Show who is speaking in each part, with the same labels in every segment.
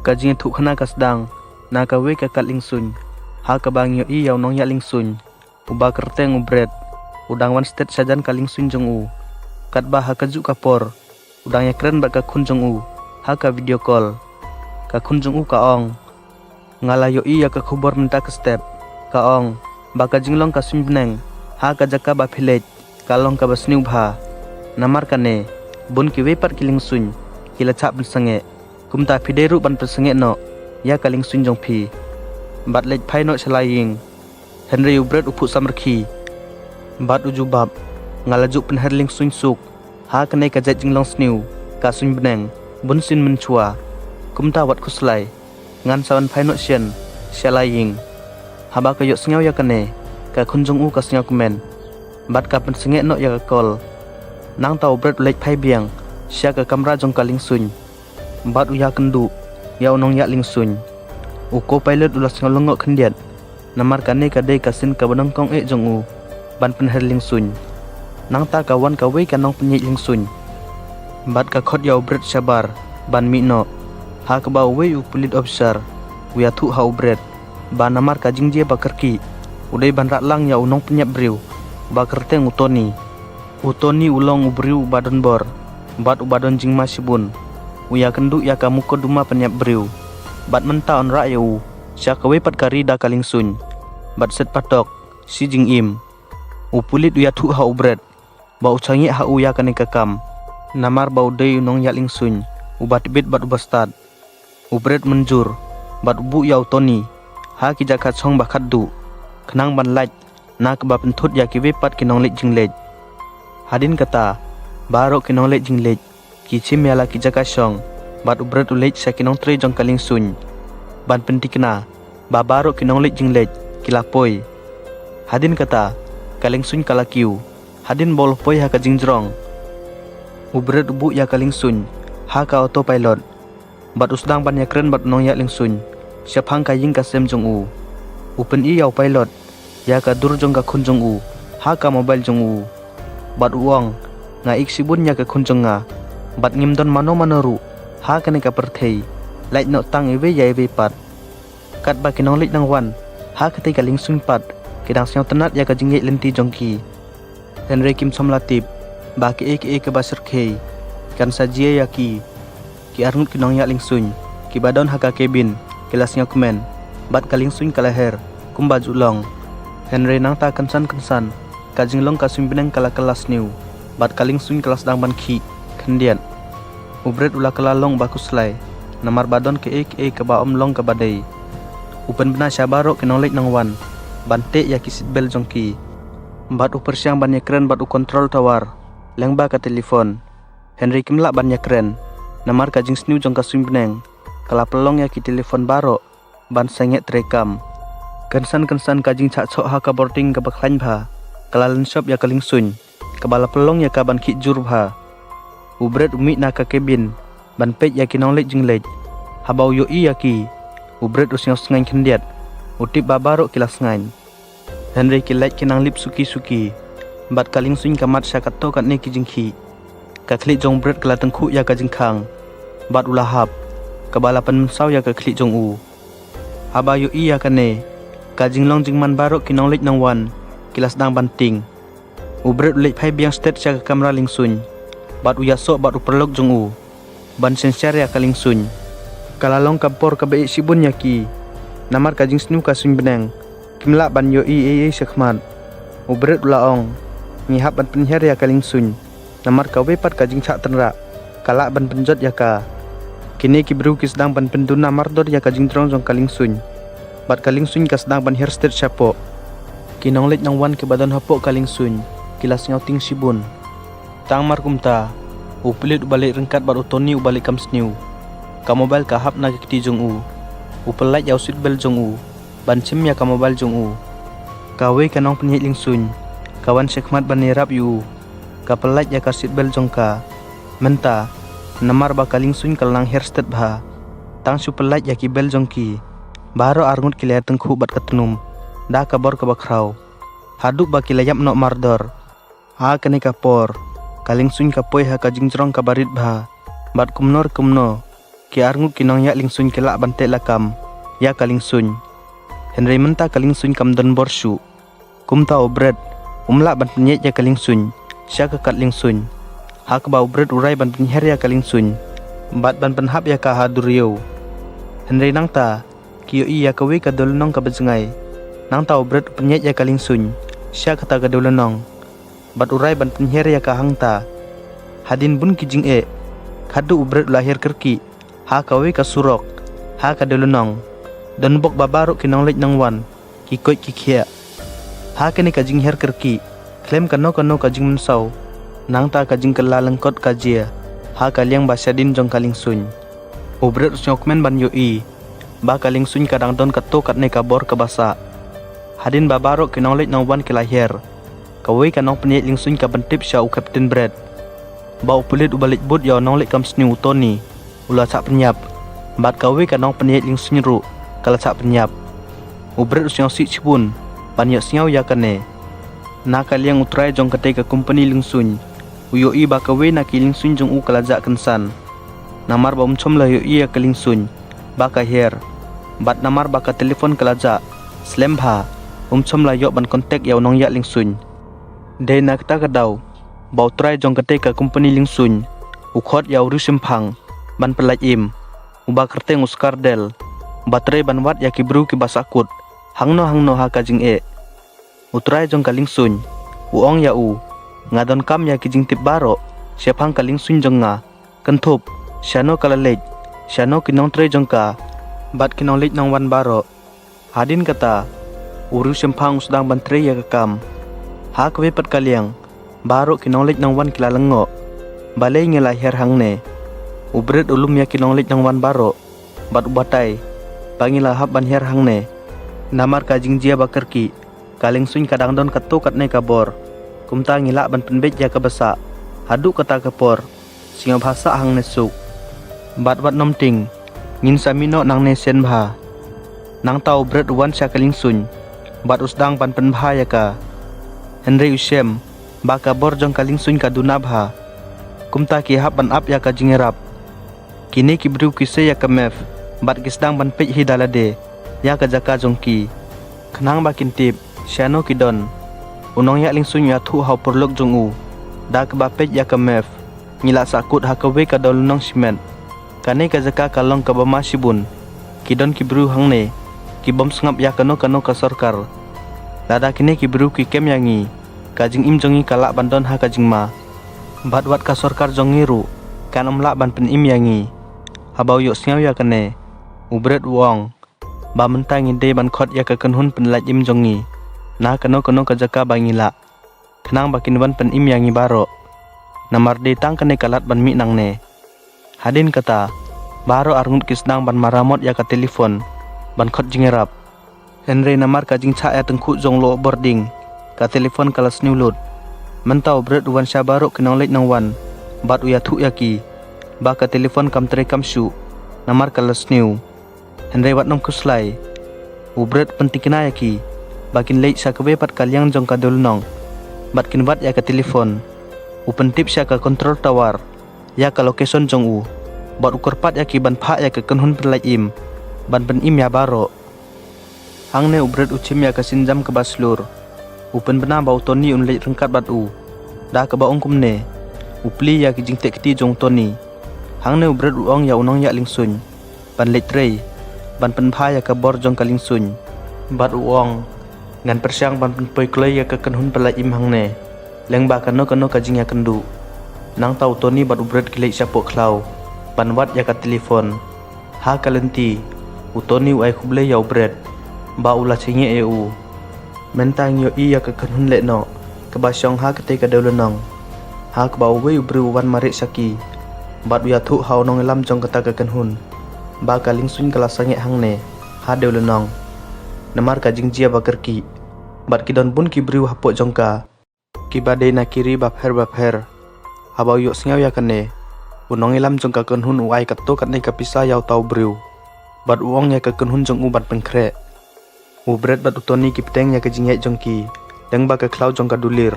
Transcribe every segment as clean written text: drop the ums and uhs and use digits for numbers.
Speaker 1: kajing thuk khana kasdang na kawe ka kaling sun ha ka bang yo i yaw nong ya ling sun uba kerteng ubret udang wan stet sajan kaling sun jong u kat ba ha kaju kapor udang ya keren ba ka khun jong u ha ka video call ka khun jong u ka ong ngala yo i ya ka khubor menta ka step ka ong ba ka jinglong ka sun bneng ha ka jaka ba village kalong ka basniu bha namar kane bun ki wepat kiling sun kila chap sange kumta phideru ban persenge no ya kaling sun jong phi bat lej phai no chlaying henry ubret uphu samrkhi bat ujubab ngalaju pen herling sun suk ha kane ka jat jinglong sniu ka sun bneng bun sin men chua kumta wat khuslai ngan sawan phai no sien chlaying haba ka yo sngau ya kane ka khunjong u ka sngau komen bat ka pen senge no ya ka kol nang tau ubret lej phai biang sia ka kamra jong kaling sun bat uya kendu ya unong ya ling sun uko pilot ulas ngolongok khendiat namar kane ka dei kasin ka banong kong e jong u ban pen her ling sun nang ta kawan ka wei kanong penyi ling sun bat ka khot ya ubret sabar ban mi no ha ka ba wei u pulit officer uya thu ha ubret ba namar ka jingje bakarki udai ban rak lang ya unong penyap briu ba kerteng utoni ulong ubriu badon bor bat ubadon jingma sibun uya kendu ya kamu ko duma penyap briu bat menta on rak yau sya kawe pat kari da kaling sun bat set patok si jing im upulit uya thu ha ubret ba ucangi ha uya kane kakam namar ba udai unong ya ling sun ubat bit bat ubastad ubret menjur bat ubu ya utoni ha ki jakat song bakat du kenang ban laj na ke ba penthut ya ki wepat kinong lej jinglej hadin kata baro kinong lej jinglej kichim yala ki jaka song bat ubret ulej sa kinong tre jong kaling sun ban pentikna babaro kinong lej jinglej kilapoi hadin kata kaling sun kalakiu hadin bol poi ha ka jingjrong ubret ubu ya kaling sun ha ka autopilot bat usdang ban ya kren bat nong ya ling sun siaphang ka ying ka sem jong u upen i yaw pilot ya ka dur jong ka khun jong u ha ka mobile jong u bat uang nga iksibun ya ka khun jong nga bat ngimdon mano ru ha kane ka perthei lait no tang ewe ya ewe pat kat ba kinong lit nang wan ha kate ka ling sun pat kidang syang tenat ya ka jingye lenti jongki henry kim somlatip ba ki ek ba serkhei kan sajie ya ki arnut kinong ya ling sun ki badon ha ka cabin kelasnya komen bat ka ling sun kalaher kumba julong henry nang ta kansan ka jinglong ka sumbineng kala kelas new bat ka ling sun kelas dang ban khi kendian ubret ula kelalong bakuslai namar badon ke ke ba omlong ke badai upen bena syabaro kinong lek nang wan bante ya kisit bel jongki bat uper siang ban keren bat u kontrol tawar lengba ka telefon henry kimla ban keren namar ka jing sniu jong ka sumbneng kala pelong ya ki telefon baro ban sengek trekam kensan ka jing chak chok ha ka boarding ka bakhlain bha kala len shop ya kaling sun kabala pelong ya ka ban ki jur bha ubret umi na ka cabin ban pej ya kinong lej jinglej habau yo i ya ki ubret usyang sengain kendiat utip babaro kilas ngain henry kilaj kinang lip suki bat kaling sun kamat syakato kat ne ki jingki ka klik jong bret kala tengku ya ka jingkhang bat ulahap kabala pensau ya ka klik jong u haba yo i ya kane ka jinglong jingman baro kinong lej nang wan kilas dang banting ubret lej phai biang state sya ka kamera ling sun bat uya sok bat uperlok jong u ban sensyar ya kaling sun kalalong kapor ka bei sibun yaki namar ka jing snu ka sun beneng kimla ban yo i sekhmat ubret ulaong ngihap ban penher ya kaling sun namar ka wepat ka jing chak tenra kala ban penjot ya ka kini ki bru kisdang ban pendun namar dor ya ka jing trong jong kaling sun bat kaling sun ka sedang ban hair state syapo kinong lek nang wan ke badan hapok kaling sun kilas ngauting sibun tang markumta upelit ubalik rengkat bat utoni ubalik kam sniu ka mobile ka hap na kiti jong u upelait yaw sit bel jong u ban chim ya ka mobile jong u kawe kanong penyi ling sun kawan sekhmat ban nirap yu ka pelait ya ka sit bel jong ka menta namar ba kaling sun kalang hairstep bha tang su pelait ya ki bel jong ki baro arngut kilia tengku bat katenum da kabor ka bakrau haduk ba kilayap no mardor ha kane kapor kaling sun ka poi ha ka jingjrong ka barit bha bat kumno ki arngut kinong ya lingsun kelak bante lakam ya kalingsun. Henry menta kalingsun kam don borshu. Kumta obret umlak ban penyet ya kalingsun. Sya kekat lingsun. Hak ba obret urai ban penher ya kalingsun. Bat ban penhap ya ka hadurio. Henry nangta kiyo iya kawi kadolonong kabezengai. Nangta obret penyet ya kalingsun. Sya kata kadolonong. Bat urai ban penher ya ka hangta. Hadin bun kijing kadu ubret lahir kerki. Ha kawi ka surok. Ha kadolonong. Dan bok babaruk kinong lej nang wan. Kikoi kikia. Ha kini kajing her kerki. Klaim kano kajing mensau. Nang ta kajing kela lengkot kajia. Ha kaliang basyadin jong kalingsun. Ubret usyokmen ban yoi. Ba kalingsun kadang don kato kat ne kabor kabasa. Hadin babaruk kinong lej nang wan kilahir. Kawi kanong penyet lingsun ka bentip sya u Captain Bread. Ba upulit ubalik bud yaw nong lej kam sni utoni. Ula sak penyap. Bat kawi kanong penyet lingsun ru. Kala sak penyap. Ubret usyong si cipun. Banyak siaw ya kane. Na kaliang utrai jong kate ka company lingsun. Uyoi ba kawe na kilingsun jong u kalajak kensan. Namar ba umcom la yoi ya kalingsun. Ba ka her. Bat namar ba ka telefon kalajak. Slemha. Umcom la yok ban kontak yaw nong ya lingsun. De na kata kadaw. Ba utrai jong kate ka company lingsun. Ukhot yaw ru simpang. Ban pelaj im. Uba kerteng uskardel. Baterai ban wat ya kibru ki basakut. Hangno ha kajing Utrai jong kalingsun. Uong ya u. Ngadon kam ya kijing tip baro. Siapang kalingsun jong nga. Kentup. Syano kalalej. Syano kinong tre jong ka. Bat kinong lej nang wan baro. Hadin kata. Uru siapang usdang bantre ya kakam. Ha kwepat kaliang. Baro kinong lej nang wan kilalengo. Balay ngelahir hangne. Ubret ulum ya kinong lej nang wan baro. Bat ubatai. Pangilahap ban her hangne. Namar kajing jia bakerki. Kalingsun kadang don kato kat ne kabor. Kumta ngilak ban penbet ya kabasa. Haduk kata kapor. Singa bahasa hang nesuk. Bat wat nomting. Ngin samino nang ne sen bha. Nang tau bret wan sya kalingsun. Bat usdang ban penbha ya ka. Henry usem. Ba kabor jong kalingsun kaduna bha. Kumta kihap ban ap ya ka jingerap. Kini kibru kise ya kamef. Bat kisdang ban pej hidalade. Ya ka jaka jongki. Kenang bakin tip. Syano kidon. Unong ya lingsun ya thu hau perlok jong u. Da ke bapej ya kamef. Ngila sakut ha kawe ka dolunong simen. Kane ka jaka kalong ka bama sibun. Kidon kibru hangne. Kibom sengap ya kano ka sarkar. Lada kini kibru ki kem yangi. Kajing im jongi kalak bandon ha kajing ma. Bat wat ka sarkar jongi ru. Kan omlak ban pen im yangi. Habau yok singaw ya kane. Ubret uong. Ba mentang ide ban khot ya ka kenhun penlaj im jongi. Na kano ka jaka bangila. Kenang bakin wan pen im yangi baro. Namar de tang kane kalat ban mi nang ne. Hadin kata. Baro arngut kisdang ban maramot ya ka telefon. Ban khot jingerap. Henry namar kajing ca ya tengku jong lo boarding. Ka telefon kalas niulut. Mentau bret wan sya baro kenong lej nang wan. Bat uya thu yaki. Ba ka telefon kam tre kam syu. Namar kalas niu. Henry wat nom kuslai. Ubret penting kena yaki. Bakin lej sya kewe pat kaliang jong ka dolnong. Bat kin wat ya ka telefon. Upen tip sya ka kontrol tawar. Ya ka location jong u. Bat ukur pat yaki ban pha ya ka kenhun penlaj im. Ban pen im ya baro. Hangne ubret ucim ya ka sinjam ke baslur. Upen bena bau Tony un lej rengkat bat u. Da ka baong kumne. Upli ya ki jing tek ti jong Tony. Hangne ubret uong ya unong ya lingsun. Ban lej trei. Ban pen pha ya ka bor jong ka lingsun. Bat uong. Ngan persyang ban pen poi klei ya ka kenhun pelaj im hangne. Leng ba kano ka jing ya kendu. Nang tau Tony bat ubret kilek syapok klau. Ban wat ya ka telefon. Ha kalenti. Utoni u ai kuble ya ubret. Ba ula chinge u. Mentang yo iya ka kenhun lek no. Kebasyong ha kete ka dolonong. Ha ka bau we ubru wan marik saki. Bat uya thu hau nong lam jong kata ka kenhun. Ba ka lingsun kala sange hangne. Ha dolonong. Namar ka jingjia bakerki. Bat kidon pun kibru hapok jongka. Kibade na kiri bapher. Habau yok singaw ya kane. Unong ilam jong ka kenhun uai kato kat ne ka pisa yaw tau briu. Bat uong ya ka kenhun jong u bat pengkre. Ubret bat utoni kipteng ya ka jingyek jongki. Deng ba ka klau jong ka dulir.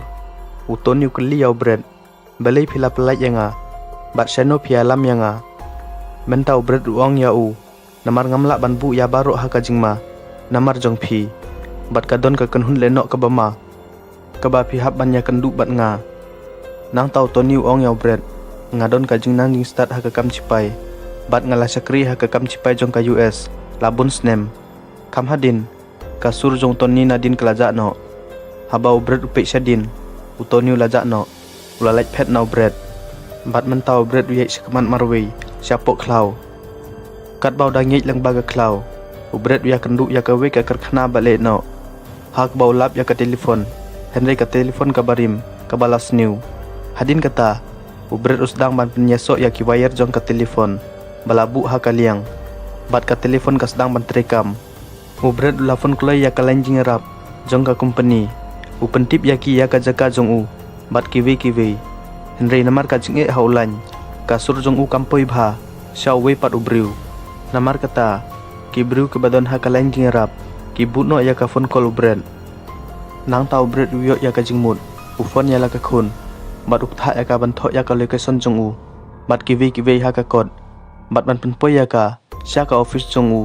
Speaker 1: Utoni ukeli ya ubret. Balai pila pelaj ya nga. Bat syano pialam ya nga. Mentau bret uang ya u. Namar ngamlak ban bu ya barok ha kajingma. Namar jong phi. Bat kadon ka kenhun lenok ke bama. Keba pihak ban ya kenduk bat nga. Nang tau Tony uang ya bret. Ngadon kajing nang jing start ha ke kam cipai. Bat ngala syakri ha ke kam cipai jong ka US. Labun snem. Kam hadin. Kasur jong Tony nadin kelajak no. Habau bret upek syadin. Utoni ulajak no. Ulalaj pet nau bret. Bat mentau bret uyek syakaman marwei. Syapok klau. Kat bau dangit lang baga klau. Ubret ya kenduk ya kawe ka kerkhana balik no. Hak bau lap ya ka telefon. Henry ka telefon ka barim. Ka balas new. Hadin kata. Ubret usdang ban penyesok ya ki wire jong ka telefon. Balabu ha ka liang. Bat ka telefon ka sedang ban terekam. Ubret ulafon kloi ya ka lanjing rap. Jong ka company. Upentip ya ki ya ka jaka jong u. Bat kiwi. Henry namar ka jing ha ulan. Kasur jong u kampoi bha. Syau wei pat ubriu. Namar kata. Ki briu ke badon ha ka lanjing rap. Ki but no ya ka phone call ubret. Nang tau ubret uyok ya ka jingmut. Ufon ya la ka khun. Bat uptha ya ka banthok ya ka location jong u. Bat kiwi ha ka kod. Bat ban penpoi ya ka. Sya ka office jong u.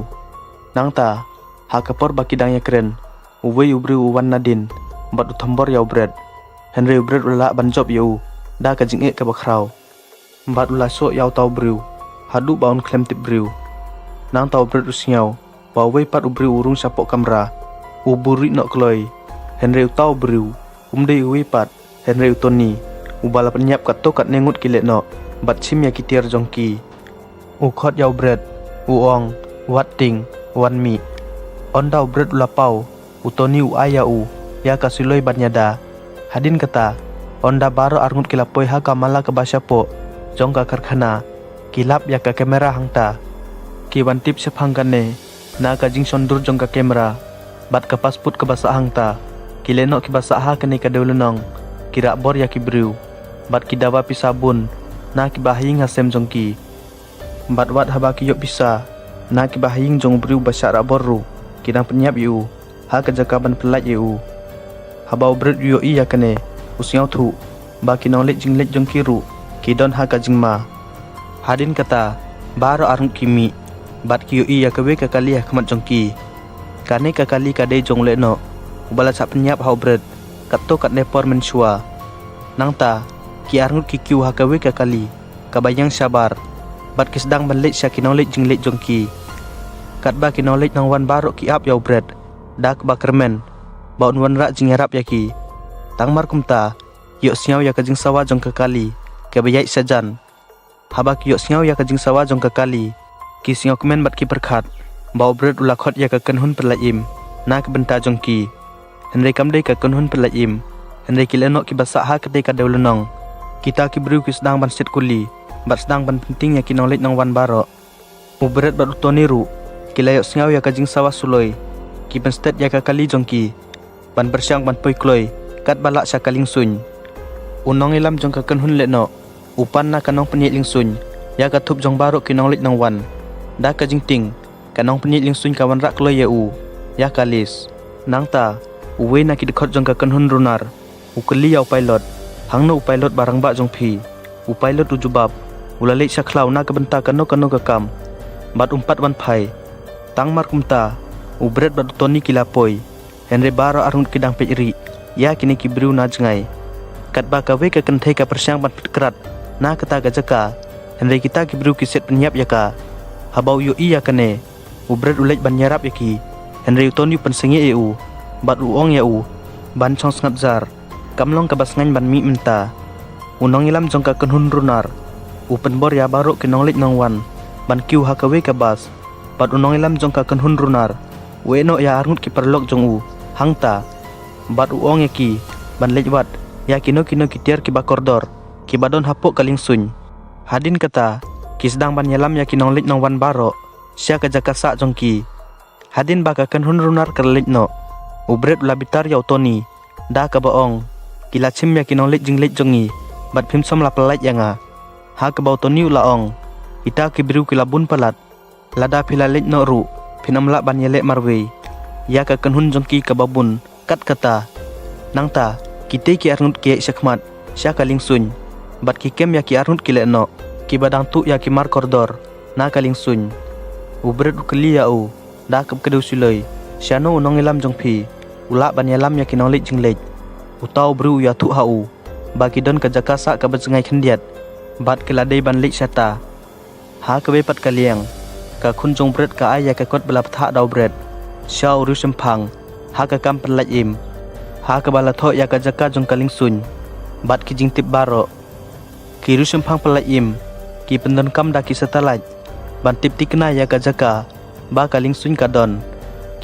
Speaker 1: Nang ta. Ha ka por baki dang ya keren. Uwei ubriu uwan nadin. Bat uthambor ya ubret. Henry ubret ula ban job ya u. Da ka jing ka bakrau. Bat ula sok yau tau briu. Hadu baun klem tip briu. Nang tau ubret usiau. Wawei pat ubriu urung sapok kamera. Uburi nok kloi. Henry utau briu. Umdei uwi pat. Henry utoni. Ubala penyap kat to kat nengut kilet nok. Bat sim ya kitiar jongki. Ukhot yau bret. Uong. Wating. Wan mi. Ondau bret ulapau. Utoni uaya u. Ya kasiloi bat nyada. Hadin kata. Onda baro arngut kilapoi ha kamala ke basyapo. Jong ka karkhana. Kilap ya ka kamera hangta. Ki wan tip sephangkane. Na ka jing sondur jong ka kamera. Bat ka pasput ke basa hangta. Ki lenok ki basa ha kene ka deulenong. Ki rakbor ya ki briu. Bat ki dawa pi sabun. Na ki bahing hasem jong ki. Bat wat haba ki yok bisa. Na ki bahing jong briu basa rakbor ru. Ki nang penyap yu. Ha ka jakaban pelat yu. Habau bret yu iya kene. Usiau thu. Ba ki nong lek jing lek jong kiru. Ki don ha ka jing ma. Hadin kata. Baro arung kimi. Bat ki yu iya kawe ka kali ha kamat jong ki. Kane ka kali ka de jong lek no. Ubala sak penyap hau bret. Kat to kat nepor mensua. Nang ta. Ki arngut ki kiu ha kawe ka kali. Kabayang sabar. Bat ki sedang ban lek sya ki nong lek jing lek jong ki. Kat ba ki nong lek nang wan barok ki ap yau bret. Dak ba kermen. Ba wan rak jing yarap ya ki. Tang mar kumta. Yok siau ya ka jing sawa jong ka kali. Kabayai sajan. Haba ki yok siau ya ka jing sawa jong ka kali. Ki siau kemen bat ki perkhat. Bau bret ulakot ya ka kenhun perlaim. Na ke benta jong ki. Henry kamdei ka kenhun perlaim. Henry ki lenok ki basak ha kedai ka deulenong. Kita ki briu ki sedang ban sit kuli. Bat sedang ban penting ya ki nong lek nong wan barok. Ubret bat utoni ru. Ki layok siau ya ka jing sawa suloi. Ki ban stet ya ka kali jong ki. Ban bersyang ban poi kloi. Kat balak sya kaling suny. Unong ilam jong ka kenhun lek no. Upan na kanong penyek ling suny. Ya ka thup jong barok ki nong lek nong wan. Da ka jing ting. Kanong penyek ling suny kawan rak kloi ya u. Ya kalis. Nang ta. Uwe na ki dekot jong ka kenhun runar. Ukeli ya upilot. Hang no upilot barang bak jong pi. Upilot ujubab. Ulalek sya klau na kebenta kano ka kam. Bat umpat wan pai. Tang mar kumta. Ubret bat utoni kilapoi. Henry baro arngut kidang pejri. Ya kini ki briu na jengai. Kat ba kawe ka kenthai ka persyang ban petkrat. Na kata ka jaka. Henry kita ki briu ki set penyap ya ka. Habau yu iya kene. Ubret ulek ban nyarap ya ki. Henry utoni pensengi eu. Bat uong ya u. Ban chong sengat zar. Kamlong ka basngan ban mi menta. Unong ilam jong ka kenhun runar. Upen bor ya barok ki nong lek nong wan. Ban kiu ha kawe ka bas. Bat unong ilam jong ka kenhun runar. We no ya arngut ki perlok jong u. Hangta. Bat uong ya ki. Ban lek wat. Ya kino ki tiar ki bakordor. Ki badon hapok kaling suny. Hadin kata. Ki sedang ban nyelam ya ki nong lek nong wan barok. Sya ka jaka sak jong ki. Hadin baka kenhun runar ka lek no. Ubret ulabitar ya utoni. Da ka baong. Ki lachim ya ki nong lek jing lek jongi. Bat phimsom la pelat ya nga. Ha ka bau toni ulaong. Kita ki briu ki labun palat. Lada pila lek no ru. Pinam la ban yelek marwei. Ya ka kenhun jong ki ka babun. Kat kata. Nang ta. Kita ki arngut ki syakmat. Sya kaling suny. Bat ki kem ya ki arngut ki lek no. Ki badang tu ya ki mar kordor. na kaling sun ubret ukeli ya u da kap kedu suloi syano unong ilam jong phi ula ban yalam ya kinong lej jinglej utau bru ya thu hau bagi don ka jaka sa ka bacengai khendiat bat keladai ban lej syata ha ka bepat kaliang ka khun jong bret ka aya ka kot belap tha dau bret syau ru sempang ha ka kam pen laj im ha ka bala tho ya ka jaka jong kaling sun bat ki jing tip baro ki ru sempang pen laj im ki pendon kam da ki setalaj ban tip tikna ya ka jaka ba kaling sun ka don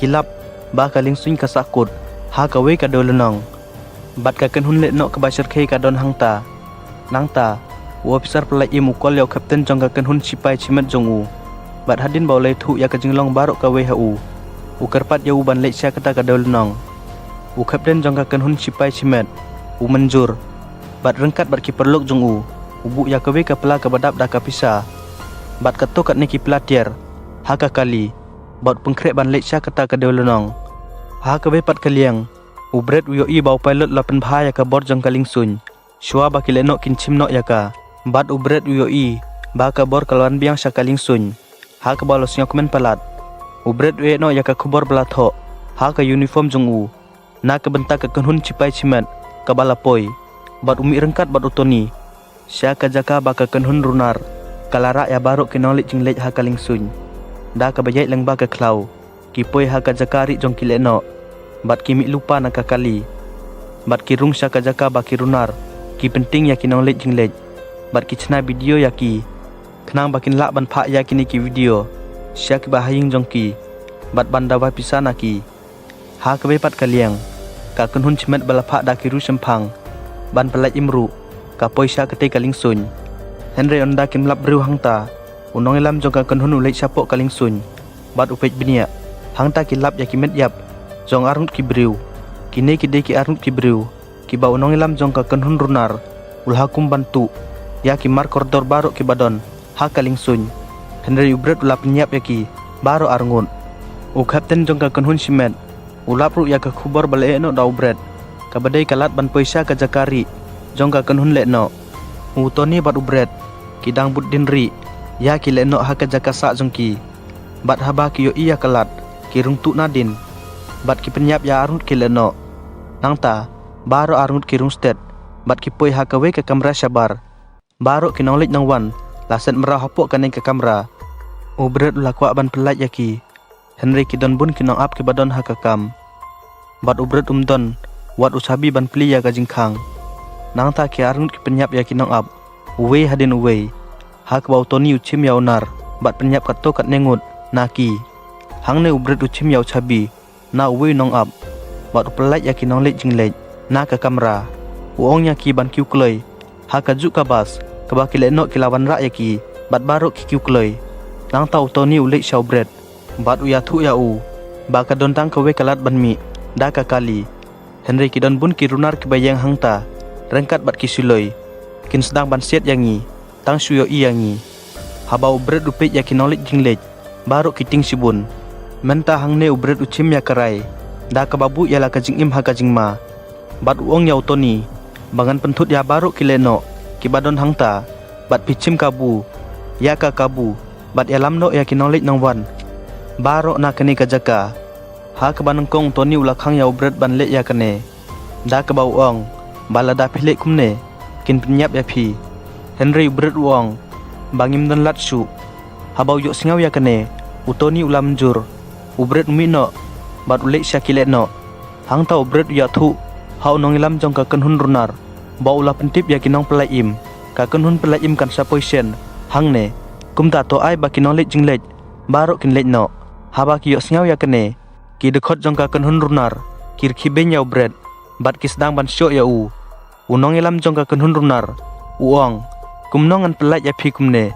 Speaker 1: kilap ba kaling sun ka sakut ha ka we ka dolonong bat ka ken hun le no ka basir khei ka don hangta nangta officer pelai im ukol yau kapten jong ka ken hun sipai chimet jong u bat hadin baulai thu ya ka jinglong barok ka we hu ukarpat ya u ban le sya kata ka dolonong u kapten jong ka ken hun sipai chimet u menjur bat rengkat bat ki perlok jong u ubu ya ka we ka pela ka badap da ka pisa bat ka to kat ni ki pelatier ha ka kali bat pengkrek ban le sya kata ka dolonong ha ka bepat kaliang ubret uyo i bau pilot lapen bha ya ka bor jong kaling sun shua ba ki le no kin chim no ya ka bat ubret uyo i ba ka bor kalwan biang sya kaling sun ha ka balos nyok men palat ubret we no ya ka khubor bala tho ha ka uniform jong u na ka benta ka kenhun cipai cimet ka bala poi bat umi rengkat bat utoni sya ka jaka ba ka kenhun runar kalara ya barok kinolik jinglej ha kaling sun da ka bajai leng ba ka klau ki poi ha ka jaka ri jong ki le no bat ki mi lupa na ka kali bat ki rung sya ka jaka ba ki runar ki penting ya kinolik jinglej bat ki chna video ya ki kenang bakin lak ban pha ya kini ki video syak bahaying jongki bat banda wa pisana ki ha ka bepat kaliang ka kenhun chimet bala pha da ki ru sempang ban pelai imru ka poisa kete kaling sun henry onda kin lap bru hangta unong ilam jong ka kenhun ulai sapok kaling sun bat upej binia hangta ki lap ya ki met yap jong arut ki bru kini ki de ki arut ki bru ki ba unong ilam jong ka kenhun runar ulhakum bantu ya ki mar koridor barok ki badon ha kaling sun henry ubret ulap nyap ya ki baro arngun u kapten jong ka kenhun simet ulap ru ya ka khubor bale no da ubret ka badai kalat ban poisa ka jakari jong ka kenhun le no u toni bat ubret ki dang buddin ri ya ki le no ha ka jakasa jong ki bat haba ki yo iya kalat ki rung tu nadin bat ki penyap ya arut ki le no nangta baro arut ki rung stet bat ki poi ha ka we ka kamera sabar baro ki nonglik nang wan laset merah hapok kaneng ke kamera ubret lakwa ban pelat yaki henry ki don bun ki nong ap ki badon ha ka kam bat ubret don wat usabi ban pli ya ka jingkhang nangta ki arut ki penyap ya ki nong ap uwe hadin uwe ha ka bau toni uchim ya unar bat penyap kat to kat nengut naki hangne ubret uchim ya uchabi na uwe nong ap bat pelat ya ki nong lej jinglej na ka kamera uong ya ki ban kiu kloi ha ka juk ka bas kaba ki le no ki lawan ra ya ki bat barok ki kiu kloi nang tau toni ulek shau bret bat uya thu ya u ba ka don tang ka we kalat ban mi da ka kali henry ki don bun ki runar ki bayang hangta rengkat bat ki suloi kin sedang ban set yangi tang suyo i yangi habau bret rupet ya ki nolik jinglej barok ki ting sibun menta hangne ubret uchim ya karai da ka babu ya la ka jingim ha ka jingma bat uong ya utoni bangan pentut ya barok ki le no ki badon hangta bat pichim kabu ya ka kabu bat yalam no ya kinolik nang wan baro na kani ka jaka ha ka banang kong toni ulakhang ya ubret ban le ya kane da ka bau ong bala da phile kumne kin penyap ya phi henry ubret uong bangim don lat su ha bau yo singaw ya kane utoni ulam jur ubret mino bat ulek syakile no hangta ubret ya thu ha nong ilam jong ka kenhun runar bau la pentip ya kinong pelai im ka kenhun pelai im kan sa poisen hangne kumta to ai ba kinong lej jinglej barok kin lej no haba ki yo singaw ya kane ki dekhot jong ka kenhun runar kir khiben ya ubret bat ki sedang ban syok ya u unong ilam jong ka kenhun runar uong kumnong an pelai ya phi kumne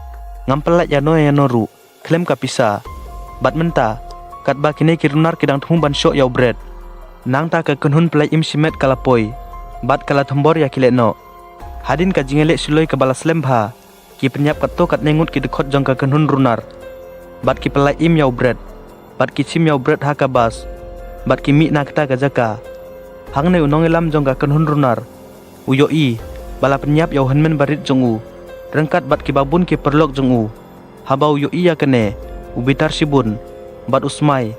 Speaker 1: ngam pelai ya no ru klem ka pisa bat menta kat ba kine ki runar kidang thum ban syok ya ubret nang ta ka kenhun pelai im simet kalapoi bat kala thombor ya kile no hadin ka jingele suloi ka balas lembha ki penyap kat to kat nengut ki dekhot jong ka kenhun runar bat ki pelai im ya ubret bat ki chim ya ubret ha ka bas bat ki mi na kata ka jaka hangne unong ilam jong ka kenhun runar uyo i bala penyap ya henmen barit jong u rengkat bat ki babun ki perlok jong u habau yo iya kene ubitar sibun bat usmai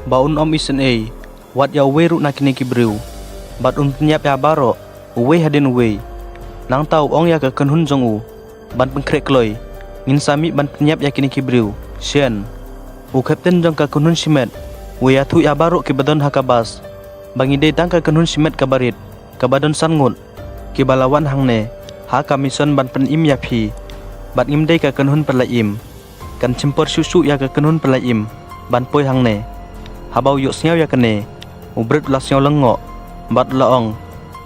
Speaker 1: baun om isen wat ya weru na kini kibriu bat penyap ya baro uwe hadin uwe nang tau ong ya ke kenhun jong u ban pengkrek kloy ngin sami ban penyap ya kini kibriu sien u kapten jong ka kenhun simet we ya thu ya baro ki badon hakabas bangi de tang ka kenhun simet kabarit kabadon sangut ki balawan hangne ha kamison ban pen im ya phi bat ngim de ka kenhun perlaim kan cimpor susu ya ka kenhun perlaim ban poi hangne habau yo sngau ya kene ubret la sngau lengo bat laong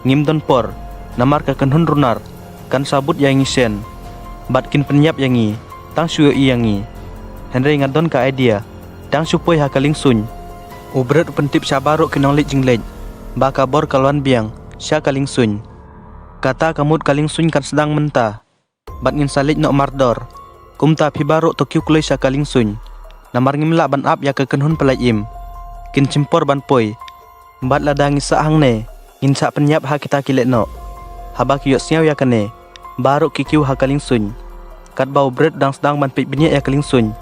Speaker 1: ngim don por namar ka kenhun runar kan sabut ya ngisen bat kin penyap yangi tang suyo yangi henry ngadon ka idea tang supoi ha kaling sun ubret pentip sabaro kinong lit jinglet ba kabor kalwan biang sya kaling sun kata kamut kaling sun kan sedang mentah bat ngin salik no mardor kumta pibaro to kyukloi sya kaling sun namar ngimla ban ap ya ke kenhun pelaim kin cimpor ban poi bat ladang isa hangne ngin sa penyap ha kita kilet no habak yo sngau ya kene baro kikiu ha kaling sun kat bau bret dang sedang ban pit binye ya kaling sun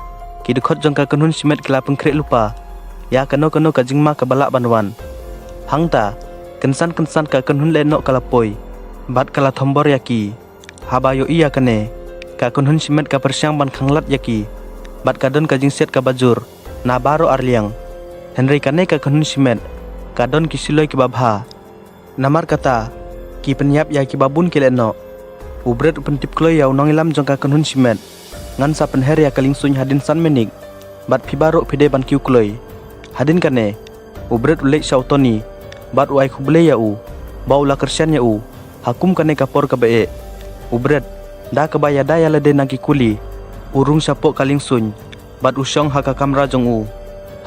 Speaker 1: ki dekot jong ka kenhun simet kila pengkrek lupa ya kano ka jingma ka balak banwan hangta kensan ka kenhun leno kalapoi bat kala thombor yaki habayo iya kene ka kenhun simet ka persyang ban khanglat yaki bat kadon ka jingset ka bajur na baro arliang henry kane ka kenhun simet kadon kisiloi ki babha namar kata ki penyap ya ki babun kileno ubret pentip kloy ya unong ilam jong ka kenhun simet ngan sa penher ya kaling sun hadin san menik bat pibaro pide ban kiu kloy hadin kane ubret ulek sautoni bat uai khuble ya u baula kersian ya u hakum kane kapor ka be ubret da kebaya daya lede nagi kuli urung sapok kaling sun bat usyong ha ka kamera jong u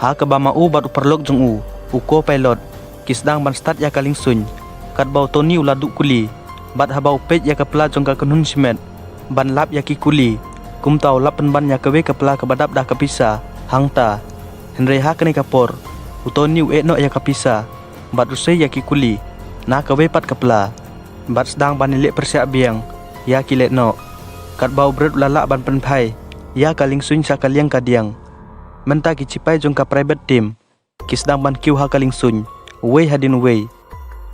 Speaker 1: ha ka bama u bat uperlok jong u uko pilot kisdang ban start ya kaling sun kat bau toni uladuk kuli bat habau pej ya kapla jong ka kenhun simet ban lap ya ki kuli kum tau lap pen ban ya kewe kapla ka badap dah kapisa hangta henry ha kane kapor utoni u no ya kapisa bat usai ya ki kuli na kewe pat kapla bat sedang ban lek persiap biang ya kilet no kat bau bret lala ban pen phai ya kaling sun sa kaliang kadiang menta ki cipai jong ka private team kisdang ban kiu ha kaling sun we hadin we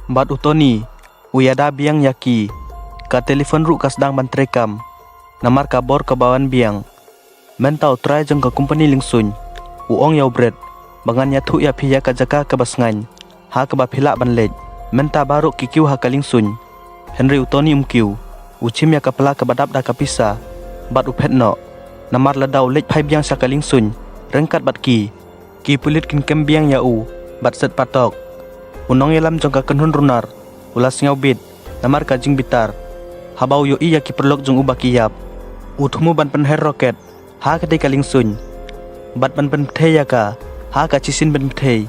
Speaker 1: bat utoni uyada biang yaki ka telefon ru kasdang ban trekam namar kabor ke bawan biang mentau try jong ka company lingsun uong yau bret bangan ya thu ya phia ka jaka ka basngan ha ka ba phila ban lej menta baru kikiu ha kaling sun henry utoni umkiu uchim ya kapala ka badap da kapisa bat uphet no namar ladau lej phai biang sa kaling sun rengkat bat ki pulit kin kem biang ya u bat set patok unong yelam jong ka kenhun runar ulas ngau bit namar ka jing bitar habau yo iya ki perlok jong u bakiyap uthumu ban pen her roket ha ka de kaling sun bat ban pen the ya ka ha ka cisin ban the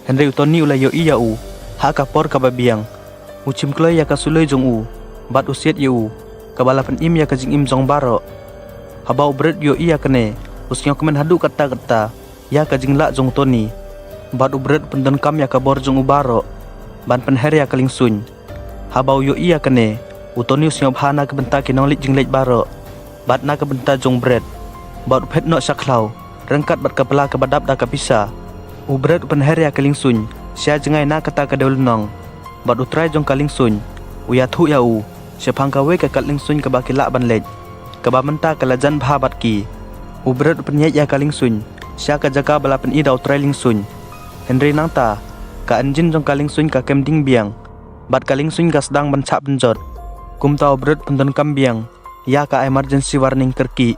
Speaker 1: henry utoni ulai yo iya u ha ka por ka babiang uchim kloy ya ka suloi jong u bat usiet yu ka bala pen im ya ka jing im jong baro habau bret yo iya kene usnyo kemen hadu kata ya ka jing la jong toni bat ubret pendon kam ya ka bor jong u baro ban pen her ya kaling sun habau yo iya kene utoni usnyo bhana ka benta kinong lit jing lej baro bat na ka benta jong bret bat uphet no saklau rengkat bat kapala ka badap da kapisa ubret pen her ya kaling sun sia jengai na kata ka deulnong bat utrai jong kaling sun uya thu ya u sepang ka we ka kaling sun ka bakila ban lej ka ba menta ka lajan bha bat ki ubret pen ya kaling sun sia ka jaka bala pen i dau trai ling sun henry nangta ka anjin jong kaling sun ka kemding biang bat kaling sun ka sedang ban chap benjot kum tau bret pendon kam biang ya ka emergency warning terki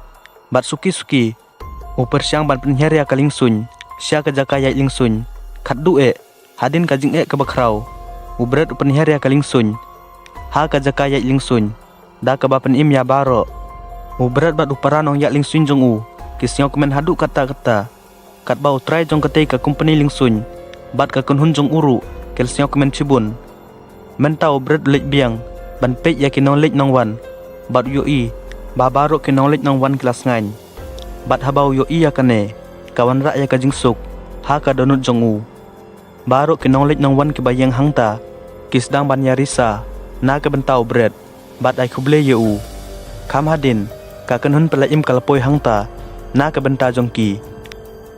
Speaker 1: bat suki uper siang ban penher ya kaling sun sia ka jaka ya ling sun khat du hadin ka jing ka bakrau ubret penher ya kaling sun ha ka jaka ya ling sun da ka ba pen im ya baro ubret bat uparanong ya ling sun jong u kisnyo kemen hadu kata kat bau try jong kate ka company ling sun bat ka kunhun jong uru kelsnyo kemen cibun mentau bret lej biang ban pej ya kinong lej nong wan bat yo i babaro kinong lej nong wan kelas ngain bat habau yo i ya kane kawan ra ya ka jingsuk ha ka donut jong u baro kinong lej nong wan ke bayang hangta kisdang ban yarisa na ka bentau bret bat ai khuble ye u kam hadin ka kunhun pelaim kalpoi hangta na ka benta jongki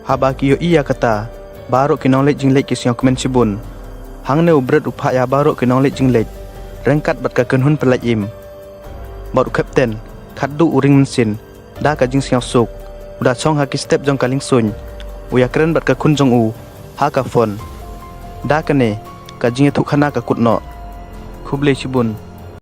Speaker 1: haba ki yo iya kata baro kinong lek jinglek ki siang komen sibun hang ne ubret upha ya baro kinong lek jinglek rengkat bat ka kenhun pelaj im baru kapten khaddu uring mensin da ka jing siang suk udah chong ha ki step jong kaling sun uya keren bat ka kun jong u ha ka phone da ka ne ka jing thu khana ka kutno khuble sibun